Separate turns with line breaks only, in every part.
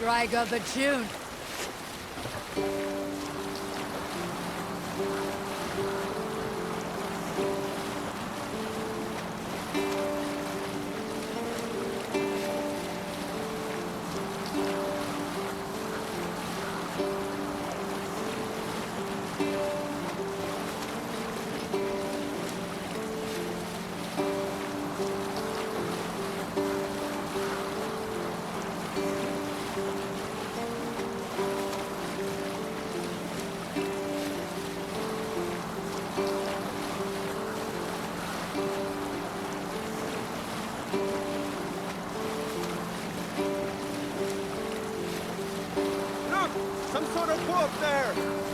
Striker the tune.
Some sort of wolf there!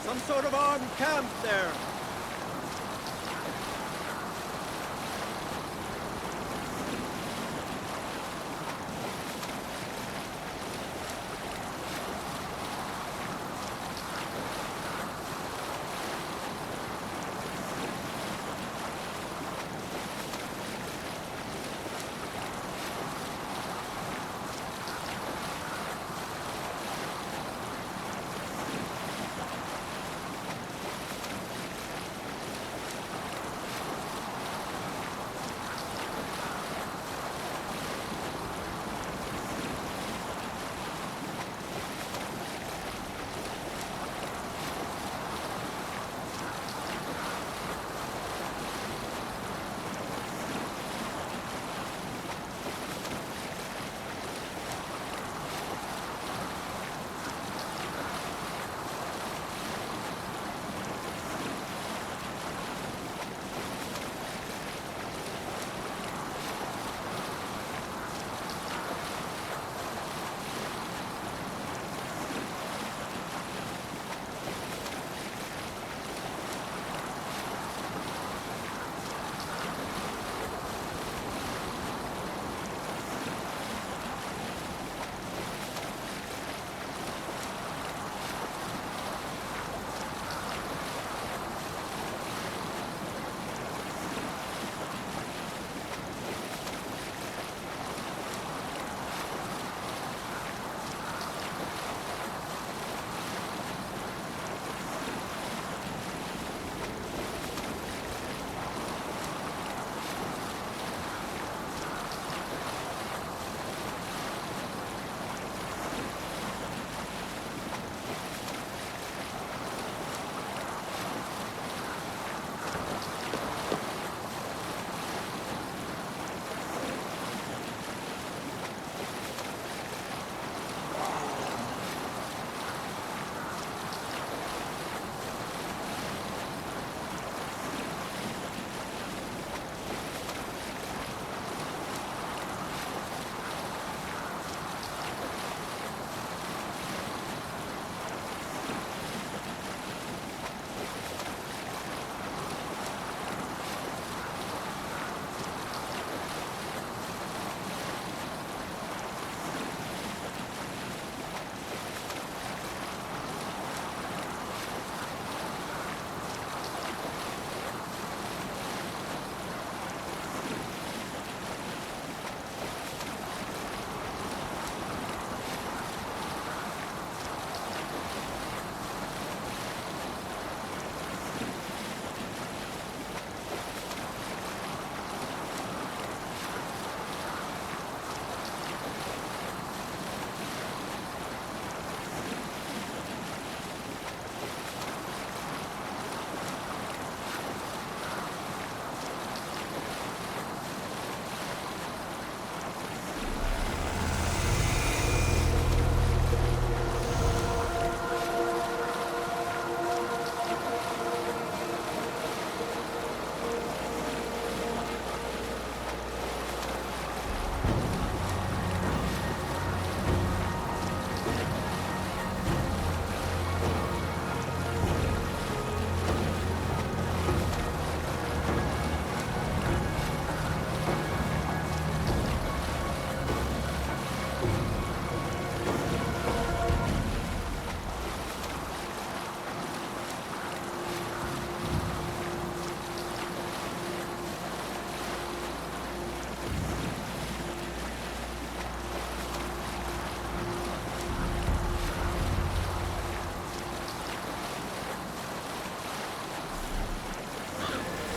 Some sort of armed camp there.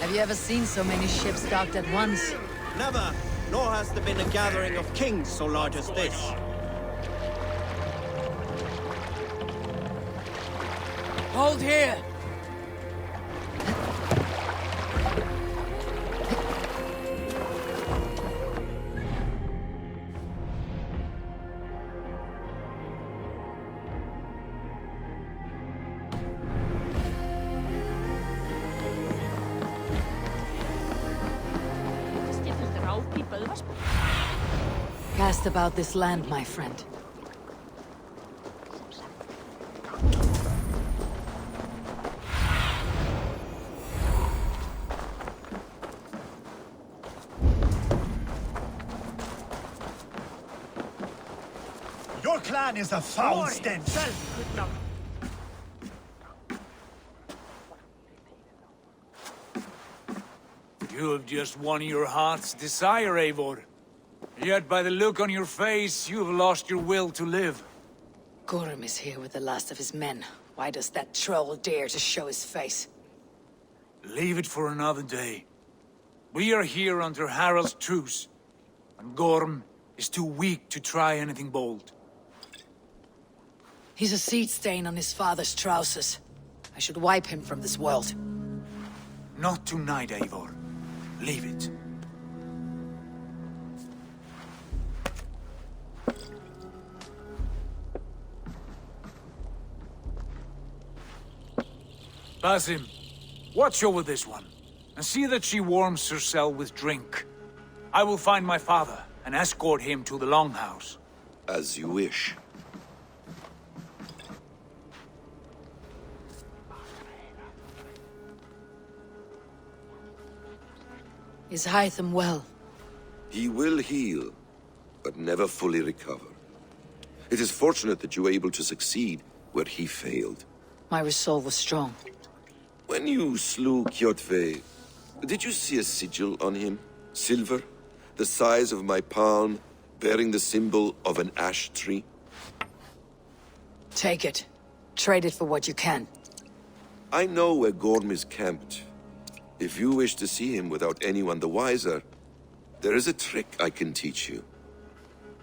Have you ever seen so many ships docked at once?
Never, nor has there been a gathering of kings so large as this.
Hold here! Cast about this land, my friend.
Your clan is a foul stench.
You have just won your heart's desire, Eivor. Yet by the look on your face, you have lost your will to live.
Gorm is here with the last of his men. Why does that troll dare to show his face?
Leave it for another day. We are here under Harald's truce, and Gorm is too weak to try anything bold.
He's a seed stain on his father's trousers. I should wipe him from this world.
Not tonight, Eivor. Leave it. Basim, watch over this one, and see that she warms herself with drink. I will find my father and escort him to the Longhouse.
As you wish.
Is Hytham well?
He will heal, but never fully recover. It is fortunate that you were able to succeed where he failed.
My resolve was strong.
When you slew Kjotve, did you see a sigil on him? Silver, the size of my palm, bearing the symbol of an ash tree?
Take it. Trade it for what you can.
I know where Gorm is camped. If you wish to see him without anyone the wiser, there is a trick I can teach you.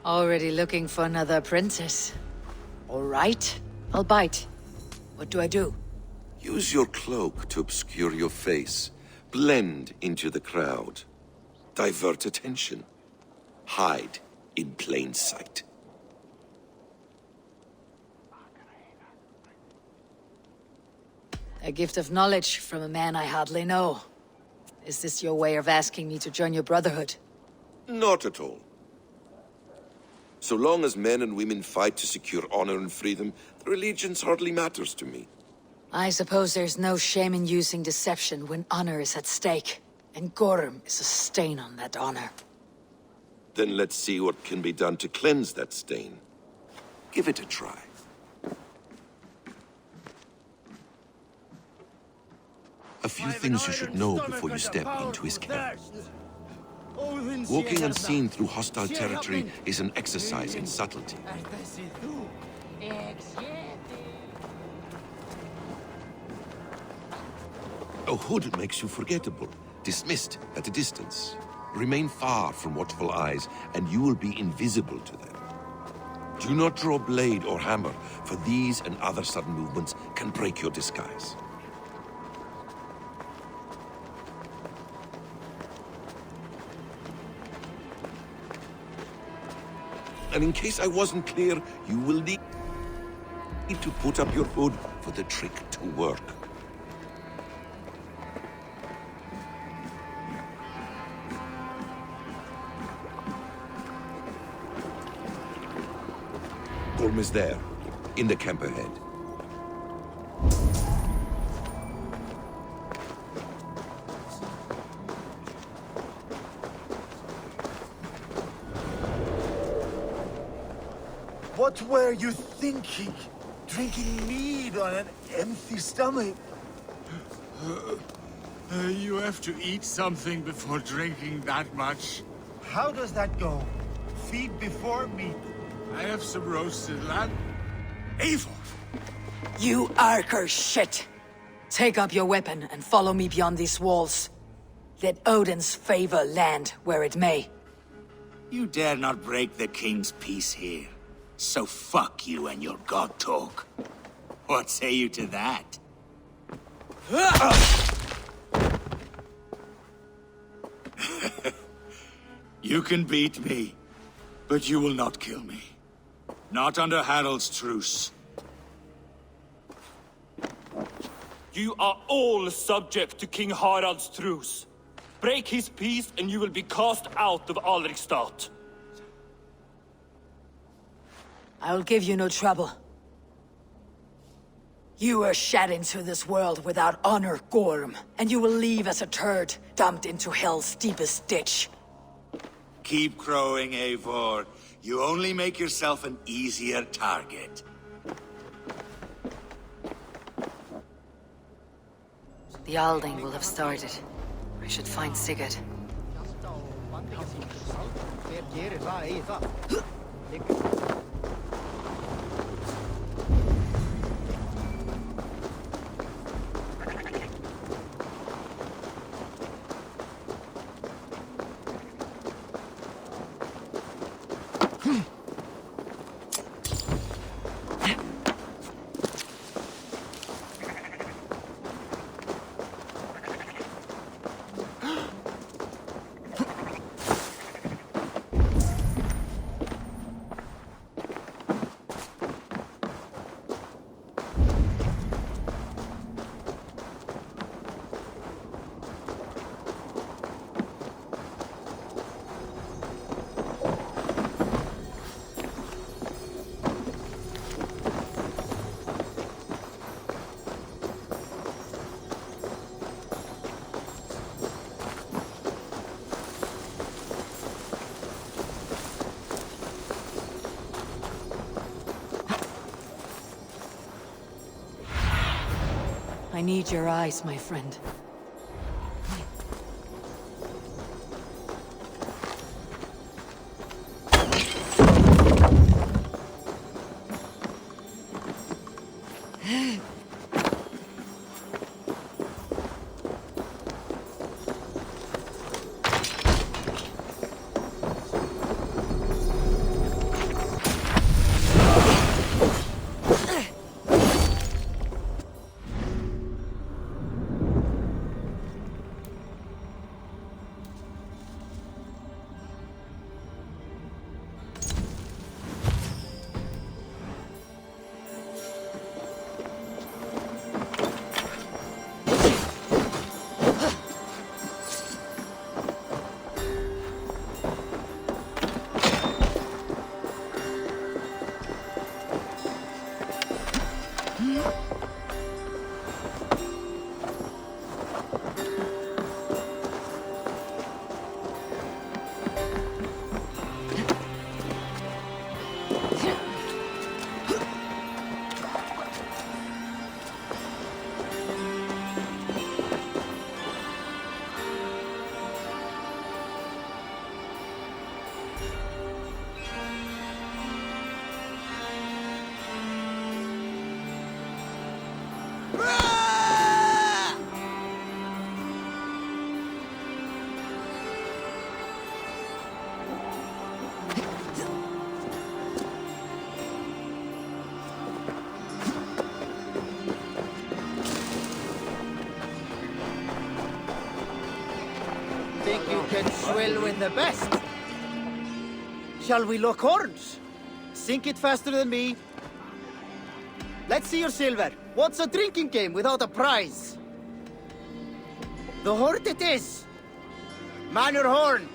Already looking for another apprentice. All right, I'll bite. What do I do?
Use your cloak to obscure your face. Blend into the crowd. Divert attention. Hide in plain sight.
A gift of knowledge from a man I hardly know. Is this your way of asking me to join your brotherhood?
Not at all. So long as men and women fight to secure honor and freedom, their allegiance hardly matters to me.
I suppose there's no shame in using deception when honor is at stake. And Gorm is a stain on that honor.
Then let's see what can be done to cleanse that stain. Give it a try. A few things you should know before you step into his camp. Walking unseen through hostile territory is an exercise in subtlety. A hood makes you forgettable, dismissed at a distance. Remain far from watchful eyes, and you will be invisible to them. Do not draw blade or hammer, for these and other sudden movements can break your disguise. And in case I wasn't clear, you will need to put up your hood for the trick to work. Gorm is there, in the camp ahead.
What were you thinking? Drinking mead on an empty stomach?
You have to eat something before drinking that much.
How does that go? Feed before meat.
I have some roasted lamb. Eivor!
You Arker shit! Take up your weapon and follow me beyond these walls. Let Odin's favor land where it may.
You dare not break the king's peace here. So fuck you and your god talk. What say you to that? You can beat me, but you will not kill me. Not under Harald's truce.
You are all subject to King Harald's truce. Break his peace and you will be cast out of Alrikstad.
I will give you no trouble. You were shed into this world without honor, Gorm, and you will leave as a turd, dumped into hell's deepest ditch.
Keep crowing, Eivor. You only make yourself an easier target.
The Alding will have started. I should find Sigurd. I need your eyes, my friend.
Think you can swill with the best? Shall we look horns? Sink it faster than me. Let's see your silver. What's a drinking game without a prize? The horde it is. Man your horn.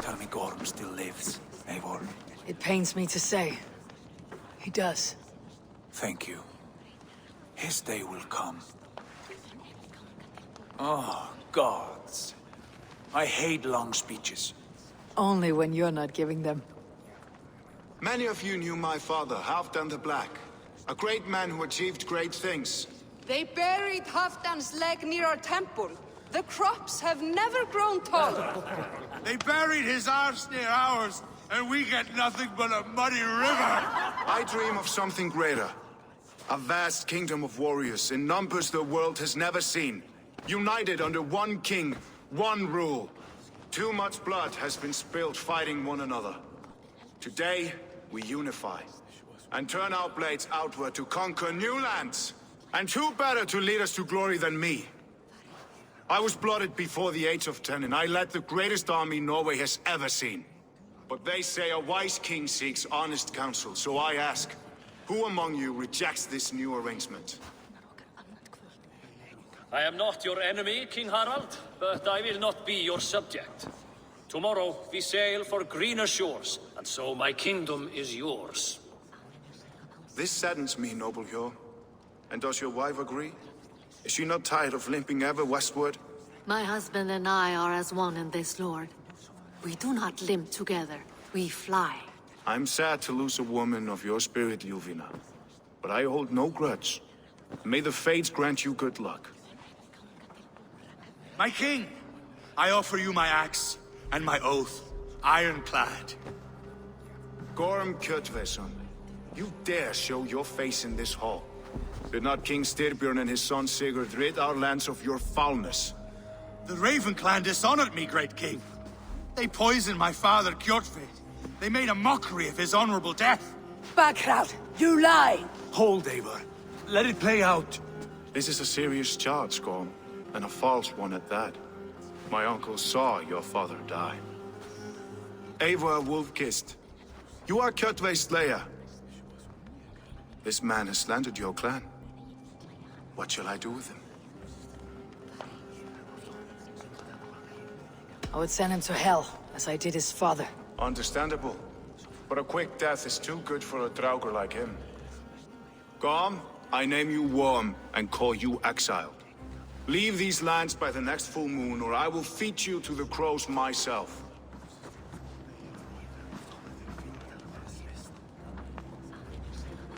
Tell me Gorm still lives, Eivor.
It pains me to say. He does.
Thank you. His day will come. Oh, gods. I hate long speeches.
Only when you're not giving them.
Many of you knew my father, Halfdan the Black. A great man who achieved great things.
They buried Halfdan's leg near our temple. The crops have never grown taller.
They buried his arse near ours, and we get nothing but a muddy river.
I dream of something greater. A vast kingdom of warriors in numbers the world has never seen. United under one king, one rule. Too much blood has been spilled fighting one another. Today, we unify. And turn our blades outward to conquer new lands. And who better to lead us to glory than me? I was blooded before the age of 10, and I led the greatest army Norway has ever seen. But they say a wise king seeks honest counsel, so I ask, who among you rejects this new arrangement?
I am not your enemy, King Harald, but I will not be your subject. Tomorrow we sail for greener shores, and so my kingdom is yours.
This saddens me, noble Hjor. And does your wife agree? Is she not tired of limping ever westward?
My husband and I are as one in this, Lord. We do not limp together, we fly.
I'm sad to lose a woman of your spirit, Yuvina. But I hold no grudge. May the fates grant you good luck.
My king, I offer you my axe and my oath, ironclad.
Gorm Kjotveson, you dare show your face in this hall. Did not King Styrbjörn and his son Sigurd rid our lands of your foulness?
The Raven clan dishonored me, great king. They poisoned my father, Kjotve. They made a mockery of his honorable death.
Backrout, you lie!
Hold, Eivor. Let it play out.
This is a serious charge, Gorm, and a false one at that. My uncle saw your father die. Eivor Wolf-Kissed, you are Kjotve's slayer. This man has slandered your clan. What shall I do with him?
I would send him to hell, as I did his father.
Understandable. But a quick death is too good for a Draugr like him. Gorm, I name you Worm and call you exiled. Leave these lands by the next full moon, or I will feed you to the crows myself.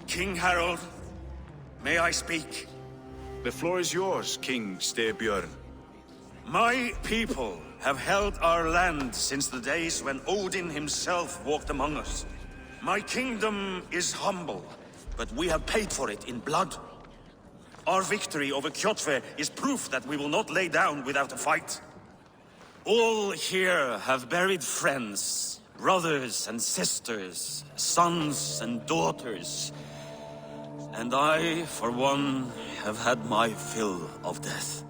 King Harald, may I speak?
The floor is yours, King Styrbjörn.
My people have held our land since the days when Odin himself walked among us. My kingdom is humble, but we have paid for it in blood. Our victory over Kjotve is proof that we will not lay down without a fight. All here have buried friends, brothers and sisters, sons and daughters. And I, for one, have had my fill of death.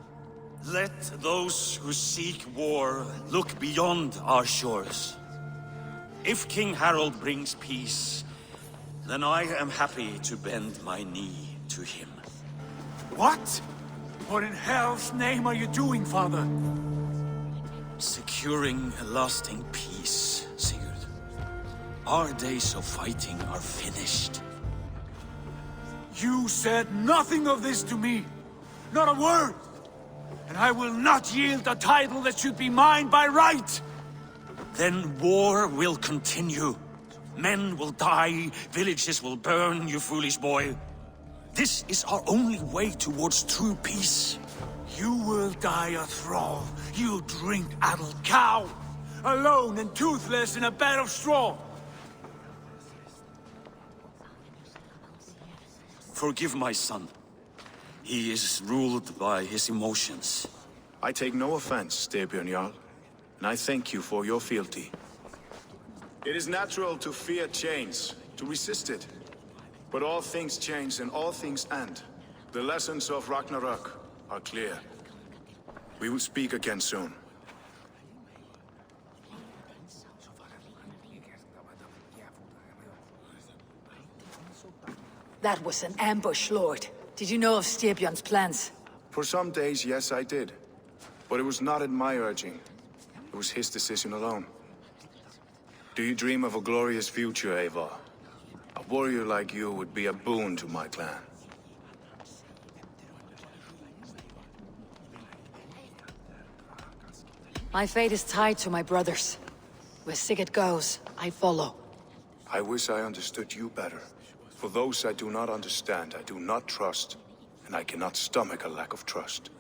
Let those who seek war look beyond our shores. If King Harald brings peace, then I am happy to bend my knee to him.
What? What in hell's name are you doing, father?
Securing a lasting peace, Sigurd. Our days of fighting are finished.
You said nothing of this to me. Not a word. And I will not yield a title that should be mine by right.
Then war will continue. Men will die, villages will burn, you foolish boy. This is our only way towards true peace.
You will die a thrall. You drink-addled cow! Alone and toothless in a bed of straw!
Forgive my son. He is ruled by his emotions.
I take no offense, Styrbjörn Jarl, and I thank you for your fealty. It is natural to fear change, to resist it. But all things change and all things end. The lessons of Ragnarok are clear. We will speak again soon.
That was an ambush, Lord. Did you know of Styrbjörn's plans?
For some days, yes, I did. But it was not at my urging. It was his decision alone. Do you dream of a glorious future, Eivor? A warrior like you would be a boon to my clan.
My fate is tied to my brothers. Where Sigurd goes, I follow.
I wish I understood you better. For those I do not understand, I do not trust. And I cannot stomach a lack of trust.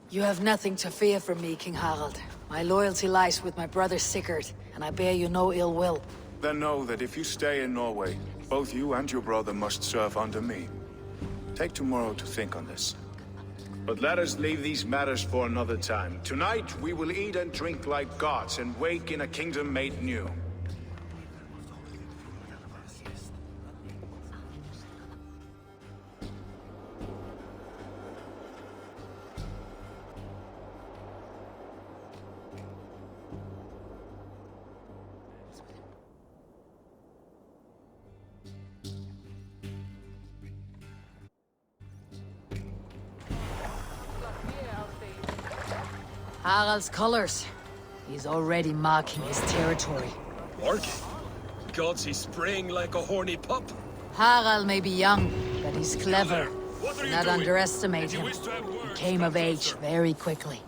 You have nothing to fear from me, King Harald. My loyalty lies with my brother Sigurd, and I bear you no ill will.
Then know that if you stay in Norway, both you and your brother must serve under me. Take tomorrow to think on this. But let us leave these matters for another time. Tonight, we will eat and drink like gods and wake in a kingdom made new.
Harald's colors. He's already marking his territory.
Marking? Gods, he's spraying like a horny pup.
Harald may be young, but he's clever. Do not
doing?
underestimate him. He came of age very quickly.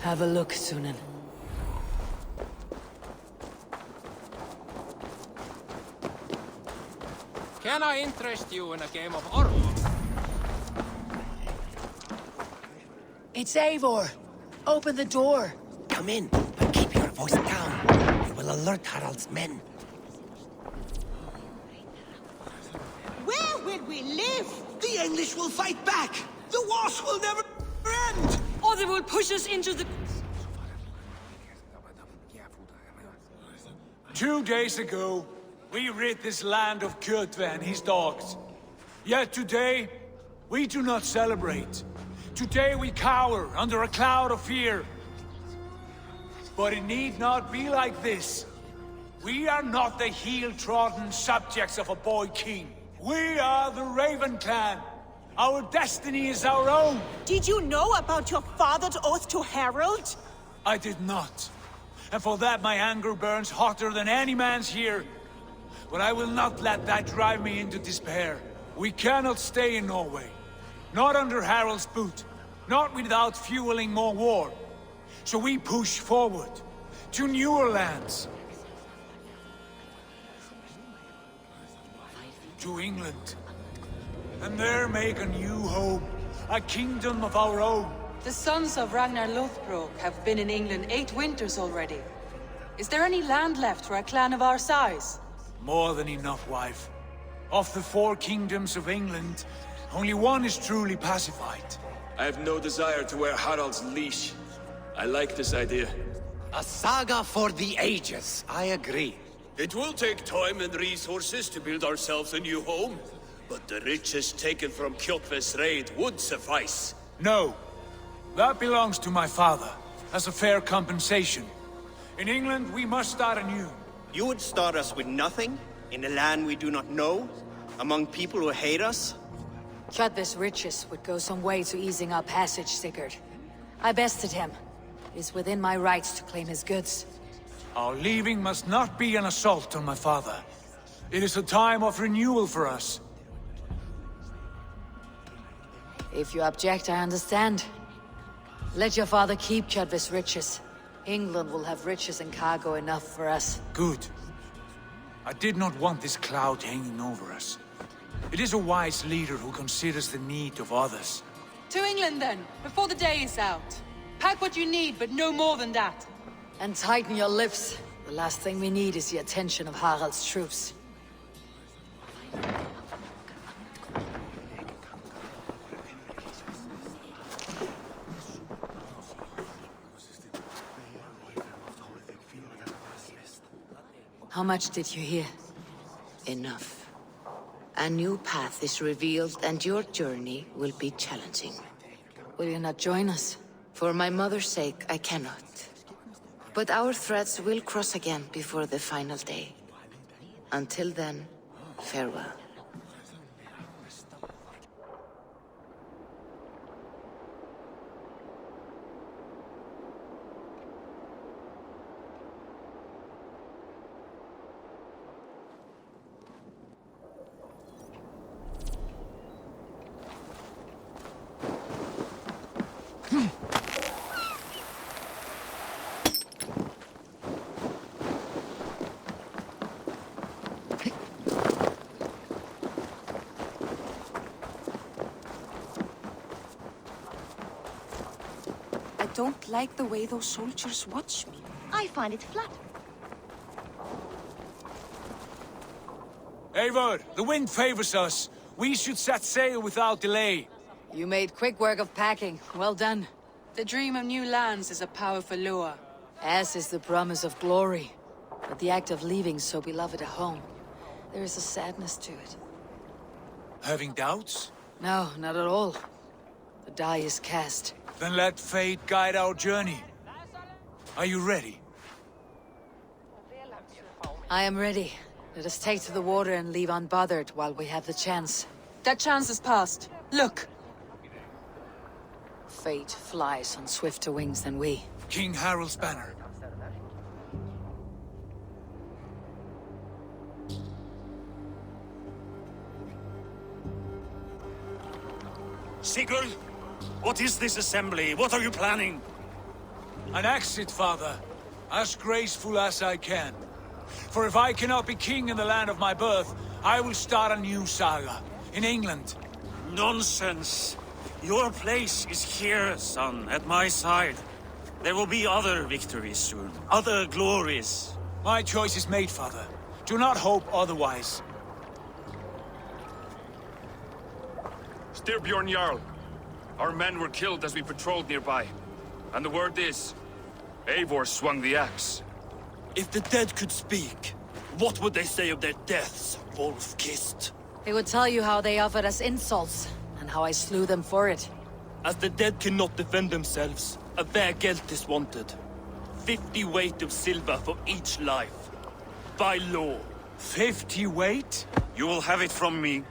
Have a look, Sunan.
Can I interest you in a game of Orlog?
It's Eivor. Open the door.
Come in, but keep your voice down. You will alert Harald's men.
Where will we live?
The English will fight back! The wars will never end!
Or they will push us into the...
2 days ago, we rid this land of Kjotve and his dogs. Yet today, we do not celebrate. Today we cower under a cloud of fear. But it need not be like this. We are not the heel-trodden subjects of a boy king. We are the Raven clan. Our destiny is our own.
Did you know about your father's oath to Harald?
I did not. And for that my anger burns hotter than any man's here. But I will not let that drive me into despair. We cannot stay in Norway. Not under Harald's boot. Not without fueling more war. So we push forward. To newer lands. To England. And there make a new home. A kingdom of our own.
The sons of Ragnar Lothbrok have been in England 8 winters already. Is there any land left for a clan of our size?
More than enough, wife. Of the 4 kingdoms of England, only one is truly pacified.
I have no desire to wear Harald's leash. I like this idea.
A saga for the ages, I agree.
It will take time and resources to build ourselves a new home. But the riches taken from Kjotve's raid would suffice.
No. That belongs to my father, as a fair compensation. In England, we must start anew.
You would start us with nothing? In a land we do not know? Among people who hate us?
Kjotve's riches would go some way to easing our passage, Sigurd. I bested him. It is within my rights to claim his goods.
Our leaving must not be an assault on my father. It is a time of renewal for us.
If you object, I understand. Let your father keep Kjotve's riches. England will have riches and cargo enough for us.
Good. I did not want this cloud hanging over us. It is a wise leader who considers the need of others.
To England, then, before the day is out. Pack what you need, but no more than that.
And tighten your lips. The last thing we need is the attention of Harald's troops. How much did you hear?
Enough. A new path is revealed, and your journey will be challenging.
Will you not join us?
For my mother's sake, I cannot. But our threads will cross again before the final day. Until then, farewell.
I don't like the way those soldiers watch me.
I find it flattering.
Eivor, the wind favors us. We should set sail without delay.
You made quick work of packing. Well done.
The dream of new lands is a powerful lure.
As is the promise of glory. But the act of leaving so beloved a home, there is a sadness to it.
Having doubts?
No, not at all. The die is cast.
Then let fate guide our journey. Are you ready?
I am ready. Let us take to the water and leave unbothered while we have the chance.
That chance is past. Look!
Fate flies on swifter wings than we.
King Harald's banner.
Sigurd, what is this assembly? What are you planning?
An exit, father. As graceful as I can. For if I cannot be king in the land of my birth, I will start a new saga. In England.
Nonsense. Your place is here, son, at my side. There will be other victories soon. Other glories.
My choice is made, father. Do not hope otherwise.
Styrbjorn Jarl. Our men were killed as we patrolled nearby. And the word is, Eivor swung the axe.
If the dead could speak, what would they say of their deaths, wolf-kissed?
They would tell you how they offered us insults, and how I slew them for it.
As the dead cannot defend themselves, a vergelt is wanted. 50 weight of silver for each life. By law.
50 weight?
You will have it from me.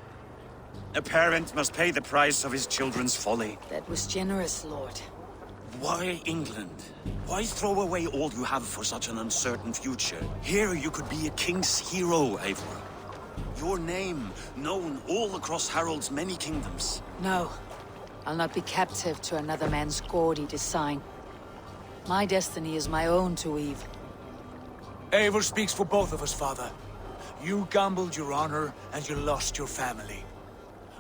A parent must pay the price of his children's folly.
That was generous, Lord.
Why England? Why throw away all you have for such an uncertain future? Here you could be a king's hero, Eivor. Your name known all across Harald's many kingdoms.
No. I'll not be captive to another man's gaudy design. My destiny is my own to weave.
Eivor speaks for both of us, father. You gambled your honor, and you lost your family.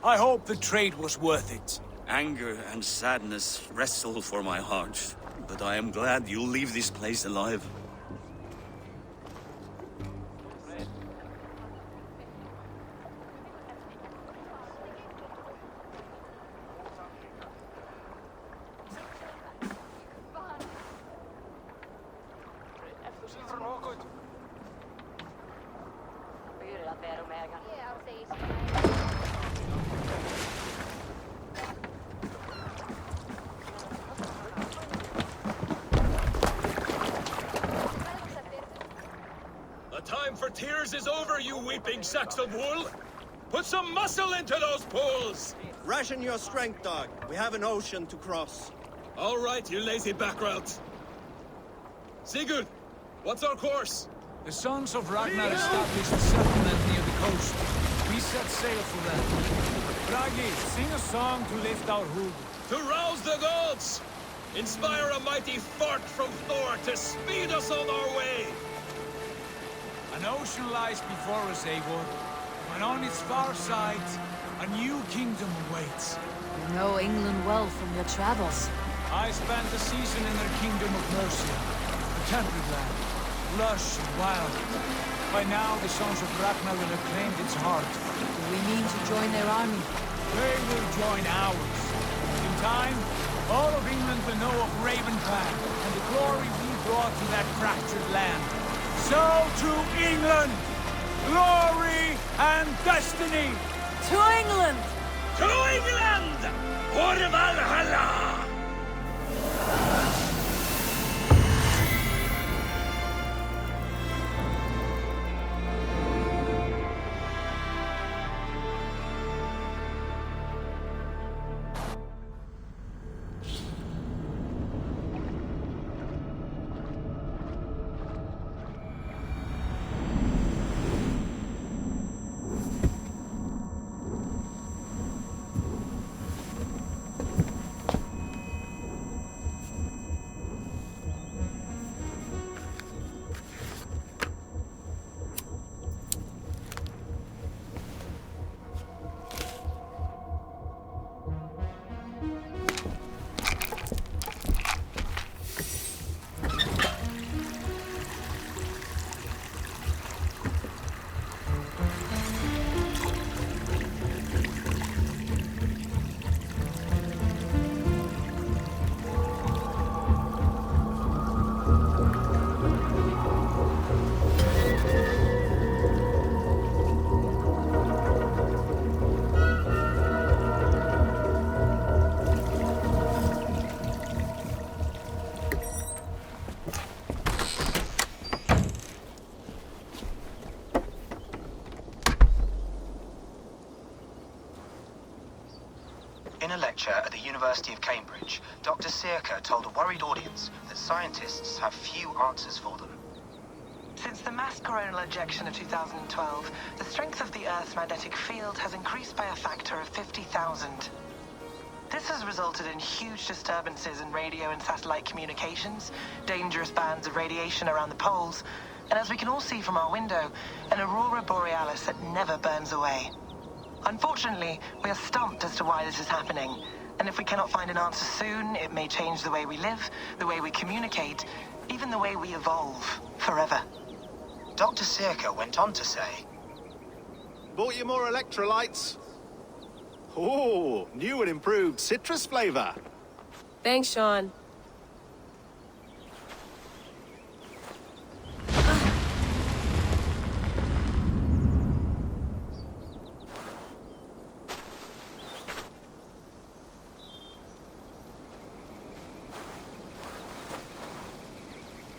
I hope the trade was worth it.
Anger and sadness wrestle for my heart, but I am glad you'll leave this place alive.
The time for tears is over, you weeping sacks of wool! Put some muscle into those pulls!
Ration your strength, dog. We have an ocean to cross.
All right, you lazy backroutes. Sigurd,
What's our course?
The Sons of Ragnar established a settlement near the coast. We set sail for them. Bragi, sing a song to lift our hood.
To rouse the gods! Inspire a mighty fart from Thor to speed us on our way!
An ocean lies before us, Eivor, and on its far side, a new kingdom awaits.
You know England well from your travels.
I spent a season in their kingdom of Mercia, a temperate land, lush and wild. By now, the Sons of Ragnar will have claimed its heart.
Do we mean to join their army?
They will join ours. In time, all of England will know of Raven Clan and the glory we brought to that fractured land. So to England! Glory and destiny!
To England!
To England! For Valhalla!
In a lecture at the University of Cambridge, Dr. Sirka told a worried audience that scientists have few answers for them.
Since the mass coronal ejection of 2012, the strength of the Earth's magnetic field has increased by a factor of 50,000. This has resulted in huge disturbances in radio and satellite communications, dangerous bands of radiation around the poles, and as we can all see from our window, an aurora borealis that never burns away. Unfortunately, we are stumped as to why this is happening, and if we cannot find an answer soon, it may change the way we live, the way we communicate, even the way we evolve, forever.
Dr. Sirka went on to say,
Bought you more electrolytes? Oh, new and improved citrus flavor.
Thanks, Sean.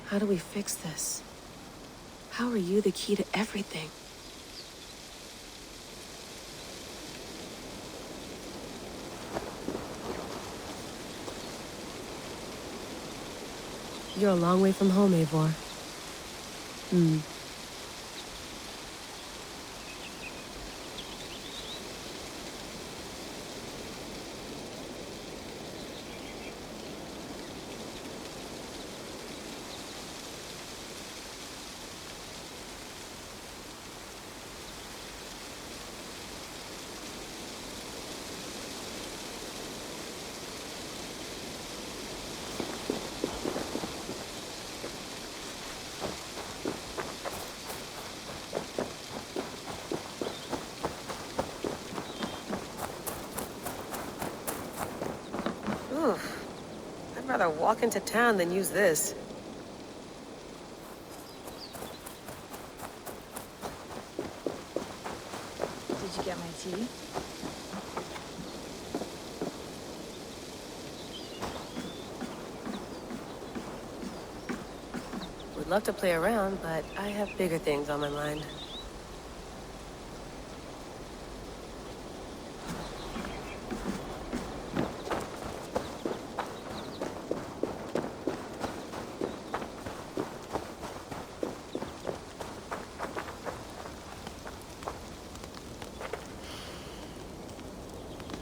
How do we fix this? How are you the key to everything? You're a long way from home, Eivor. I'd rather walk into town than use this.
Did you get my tea?
Would love to play around, but I have bigger things on my mind.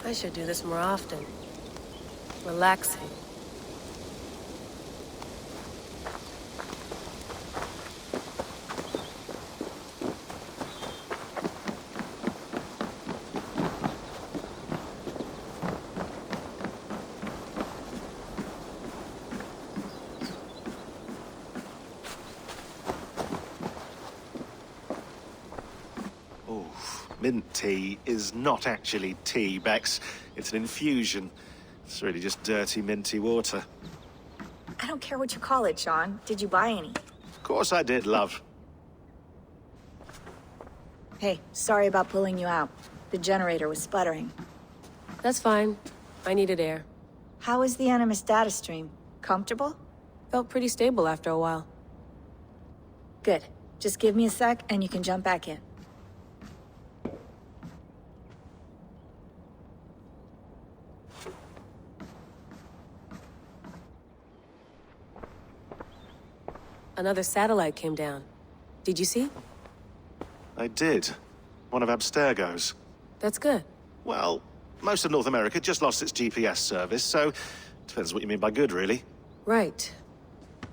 I should do this more often. Relaxing.
Mint tea is not actually tea, Bex. It's an infusion. It's really just dirty, minty water.
I don't care what you call it, Sean. Did you buy any?
Of course I did, love.
Hey, sorry about pulling you out. The generator was sputtering.
That's fine. I needed air.
How is the Animus data stream? Comfortable?
Felt pretty stable after a while.
Good. Just give me a sec and you can jump back in.
Another satellite came down. Did you see?
I did. One of Abstergo's.
That's good.
Well, most of North America just lost its GPS service, so depends what you mean by good, really.
Right.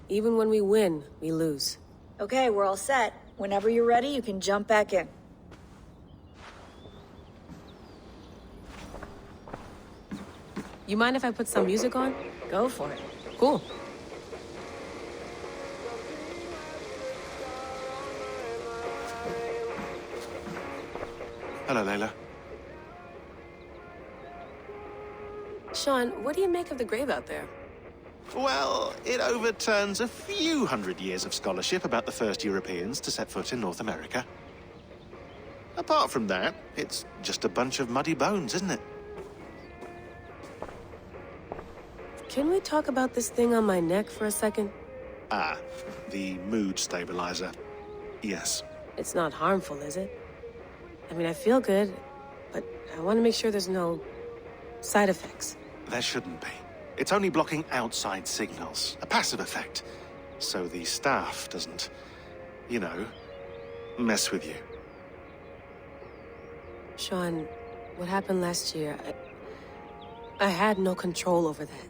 Even when we win, we lose.
Okay, we're all set. Whenever you're ready, you can jump back in.
You mind if I put some music on?
Go for it.
Cool.
Hello, Layla.
Sean, what do you make of the grave out there?
Well, it overturns a few hundred years of scholarship about the first Europeans to set foot in North America. Apart from that, it's just a bunch of muddy bones, isn't it?
Can we talk about this thing on my neck for a second?
Ah, the mood stabilizer. Yes.
It's not harmful, is it? I mean, I feel good, but I want to make sure there's no side effects.
There shouldn't be. It's only blocking outside signals, a passive effect. So the staff doesn't, you know, mess with you.
Sean, what happened last year, I had no control over that.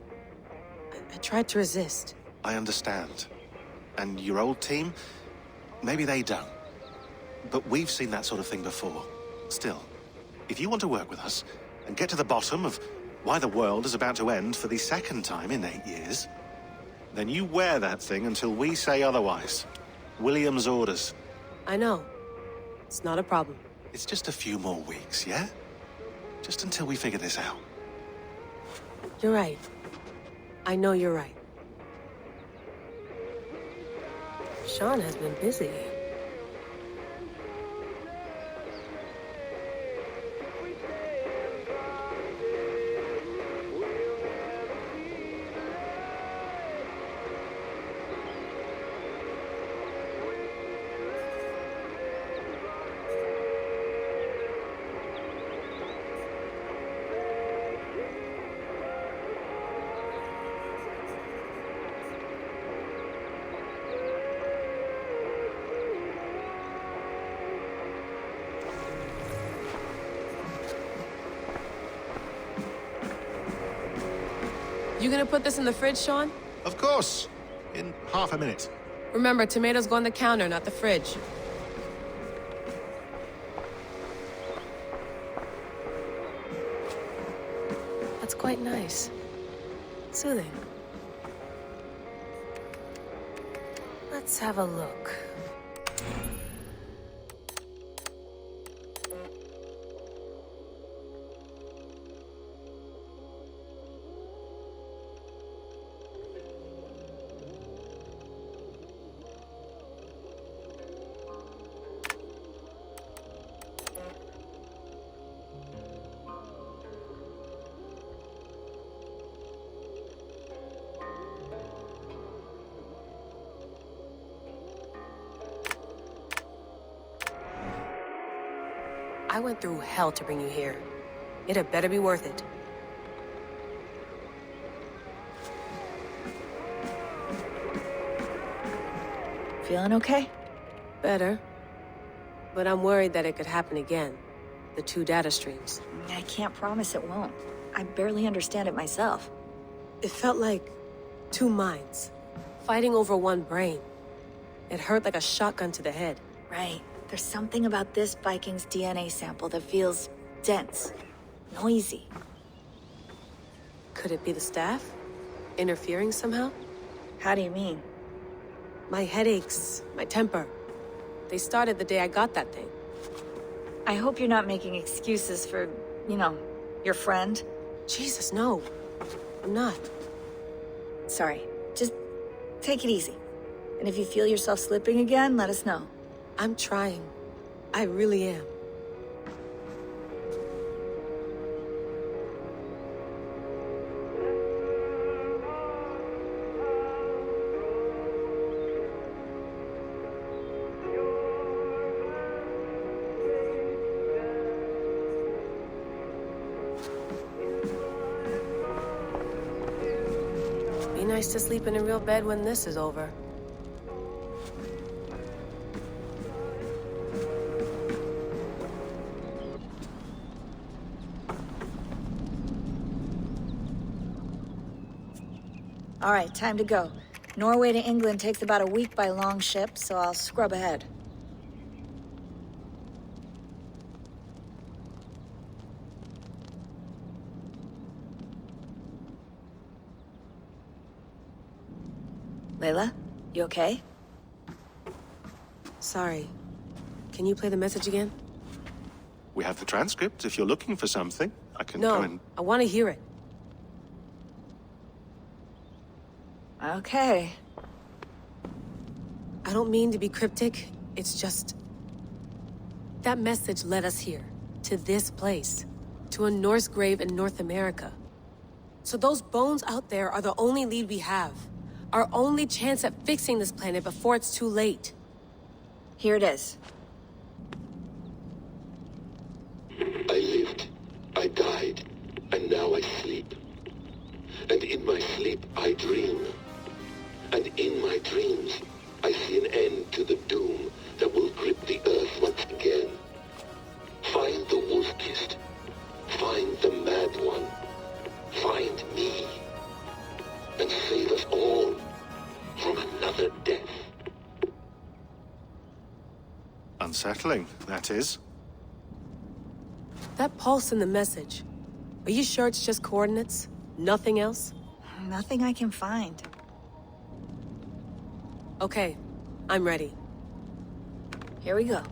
I tried to resist.
I understand. And your old team, maybe they don't. But we've seen that sort of thing before. Still, if you want to work with us and get to the bottom of why the world is about to end for the second time in 8 years, then you wear that thing until we say otherwise. William's orders.
I know. It's not a problem.
It's just a few more weeks, yeah? Just until we figure this out.
You're right. I know you're right. Sean has been busy. You gonna put this in the fridge, Sean?
Of course. In half a minute.
Remember, tomatoes go on the counter, not the fridge. That's quite nice. Soothing. Let's have a look. I went through hell to bring you here. It had better be worth it.
Feeling okay?
Better. But I'm worried that it could happen again. the two data streams.
I can't promise it won't. I barely understand it myself.
It felt like two minds, fighting over one brain. It hurt like a shotgun to the head.
Right. There's something about this Viking's DNA sample that feels dense, noisy.
Could it be the staff? Interfering somehow?
How do you mean?
My headaches, my temper. They started the day I got that thing.
I hope you're not making excuses for, you know, your friend.
Jesus, no. I'm not.
Sorry. Just take it easy. And if you feel yourself slipping again, let us know.
I'm trying. I really am. Be nice to sleep in a real bed when this is over.
All right, time to go. Norway to England takes about a week by long ship, so I'll scrub ahead. Layla, you okay?
Sorry. Can you play the message again?
We have the transcript. If you're looking for something, I can
No,
go and...
I want to hear it.
Okay.
I don't mean to be cryptic. It's just... that message led us here. To this place. To a Norse grave in North America. So those bones out there are the only lead we have. Our only chance at fixing this planet before it's too late.
Here it is.
I lived, I died, and now I sleep. And in my sleep I dream. And in my dreams, I see an end to the doom that will grip the Earth once again. Find the wolf-kissed. Find the mad one. Find me. And save us all from another death.
Unsettling, that is.
That pulse in the message. Are you sure it's just coordinates? Nothing else?
Nothing I can find.
Okay, I'm ready.
Here we go.